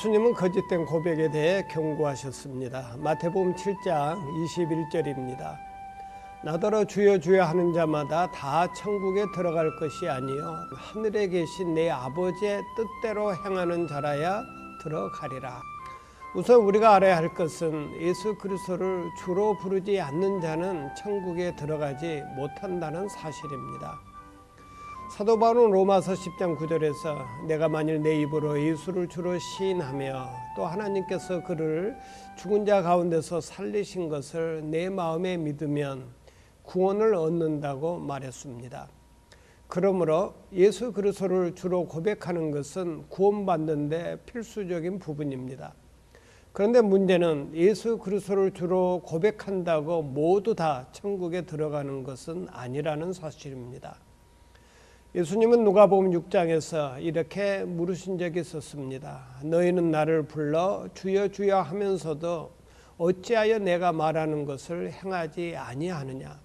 예수님은 거짓된 고백에 대해 경고하셨습니다. 마태복음 7장 21절입니다. 나더러 주여 주여 하는 자마다 다 천국에 들어갈 것이 아니요 하늘에 계신 내 아버지의 뜻대로 행하는 자라야 들어가리라. 우선 우리가 알아야 할 것은 예수 그리스도를 주로 부르지 않는 자는 천국에 들어가지 못한다는 사실입니다. 사도 바울은 로마서 10장 9절에서 내가 만일 내 입으로 예수를 주로 시인하며 또 하나님께서 그를 죽은 자 가운데서 살리신 것을 내 마음에 믿으면 구원을 얻는다고 말했습니다. 그러므로 예수 그리스도를 주로 고백하는 것은 구원받는 데 필수적인 부분입니다. 그런데 문제는 예수 그리스도를 주로 고백한다고 모두 다 천국에 들어가는 것은 아니라는 사실입니다. 예수님은 누가복음 6장에서 이렇게 물으신 적이 있었습니다. 너희는 나를 불러 주여 주여 하면서도 어찌하여 내가 말하는 것을 행하지 아니하느냐.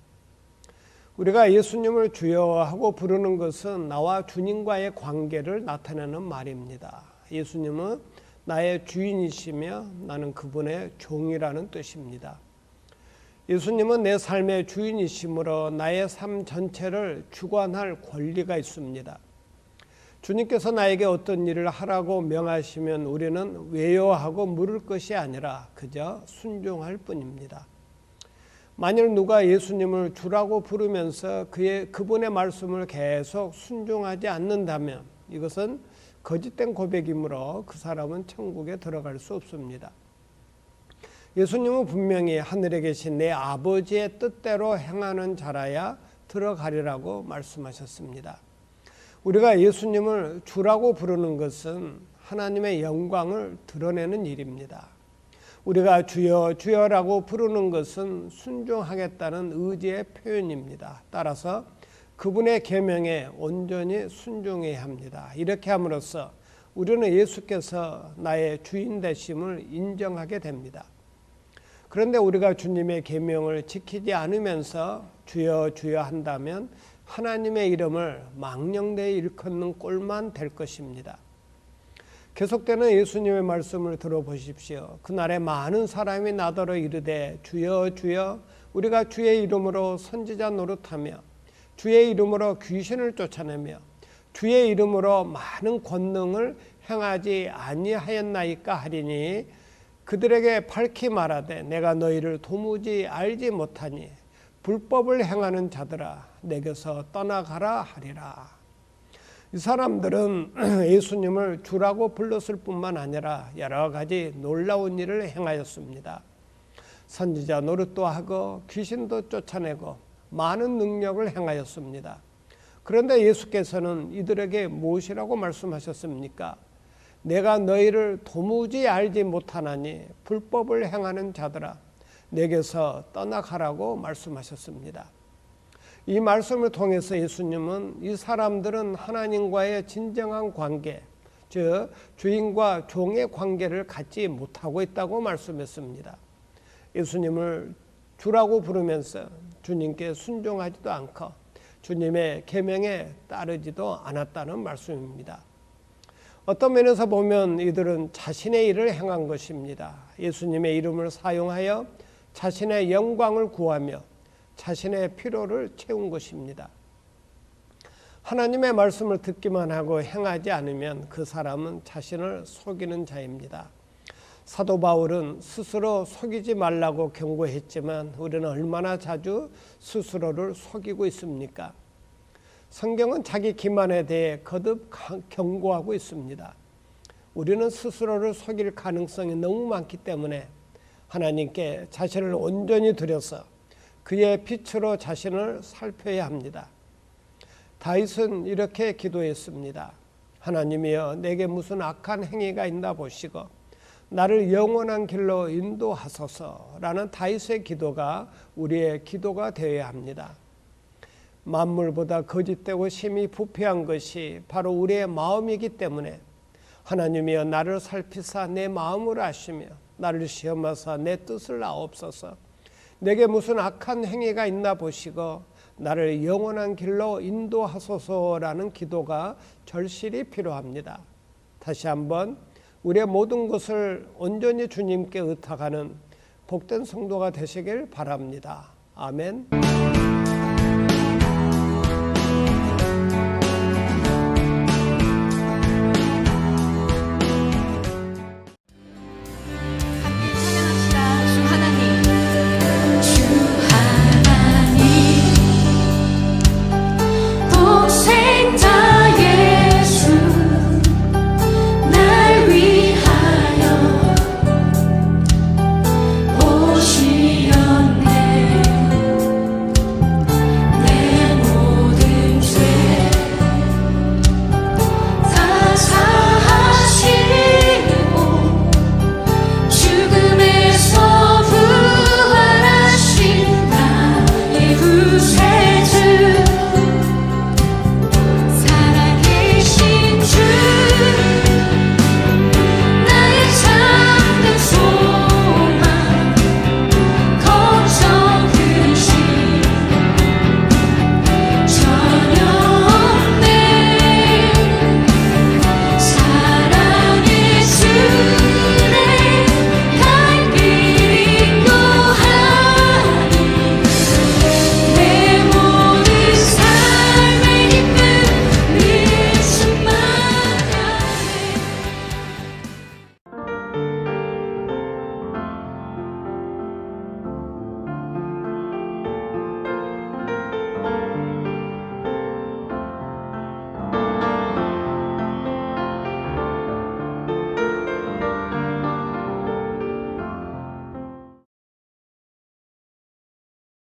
우리가 예수님을 주여 하고 부르는 것은 나와 주님과의 관계를 나타내는 말입니다. 예수님은 나의 주인이시며 나는 그분의 종이라는 뜻입니다. 예수님은 내 삶의 주인이시므로 나의 삶 전체를 주관할 권리가 있습니다. 주님께서 나에게 어떤 일을 하라고 명하시면 우리는 왜요 하고 물을 것이 아니라 그저 순종할 뿐입니다. 만일 누가 예수님을 주라고 부르면서 그분의 말씀을 계속 순종하지 않는다면 이것은 거짓된 고백이므로 그 사람은 천국에 들어갈 수 없습니다. 예수님은 분명히 하늘에 계신 내 아버지의 뜻대로 행하는 자라야 들어가리라고 말씀하셨습니다. 우리가 예수님을 주라고 부르는 것은 하나님의 영광을 드러내는 일입니다. 우리가 주여 주여라고 부르는 것은 순종하겠다는 의지의 표현입니다. 따라서 그분의 계명에 온전히 순종해야 합니다. 이렇게 함으로써 우리는 예수께서 나의 주인 되심을 인정하게 됩니다. 그런데 우리가 주님의 계명을 지키지 않으면서 주여 주여 한다면 하나님의 이름을 망령되이 일컫는 꼴만 될 것입니다. 계속되는 예수님의 말씀을 들어보십시오. 그날에 많은 사람이 나더러 이르되 주여 주여 우리가 주의 이름으로 선지자 노릇하며 주의 이름으로 귀신을 쫓아내며 주의 이름으로 많은 권능을 행하지 아니하였나이까 하리니 그들에게 밝히 말하되 내가 너희를 도무지 알지 못하니 불법을 행하는 자들아 내게서 떠나가라 하리라. 이 사람들은 예수님을 주라고 불렀을 뿐만 아니라 여러 가지 놀라운 일을 행하였습니다. 선지자 노릇도 하고 귀신도 쫓아내고 많은 능력을 행하였습니다. 그런데 예수께서는 이들에게 무엇이라고 말씀하셨습니까? 내가 너희를 도무지 알지 못하나니 불법을 행하는 자들아 내게서 떠나가라고 말씀하셨습니다. 이 말씀을 통해서 예수님은 이 사람들은 하나님과의 진정한 관계, 즉 주인과 종의 관계를 갖지 못하고 있다고 말씀했습니다. 예수님을 주라고 부르면서 주님께 순종하지도 않고 주님의 계명에 따르지도 않았다는 말씀입니다. 어떤 면에서 보면 이들은 자신의 일을 행한 것입니다. 예수님의 이름을 사용하여 자신의 영광을 구하며 자신의 필요를 채운 것입니다. 하나님의 말씀을 듣기만 하고 행하지 않으면 그 사람은 자신을 속이는 자입니다. 사도 바울은 스스로 속이지 말라고 경고했지만 우리는 얼마나 자주 스스로를 속이고 있습니까? 성경은 자기 기만에 대해 거듭 경고하고 있습니다. 우리는 스스로를 속일 가능성이 너무 많기 때문에 하나님께 자신을 온전히 드려서 그의 빛으로 자신을 살펴야 합니다. 다윗은 이렇게 기도했습니다. 하나님이여 내게 무슨 악한 행위가 있나 보시고 나를 영원한 길로 인도하소서라는 다윗의 기도가 우리의 기도가 되어야 합니다. 만물보다 거짓되고 심히 부패한 것이 바로 우리의 마음이기 때문에 하나님이여 나를 살피사 내 마음을 아시며 나를 시험하사 내 뜻을 아옵소서. 내게 무슨 악한 행위가 있나 보시고 나를 영원한 길로 인도하소서라는 기도가 절실히 필요합니다. 다시 한번 우리의 모든 것을 온전히 주님께 의탁하는 복된 성도가 되시길 바랍니다. 아멘.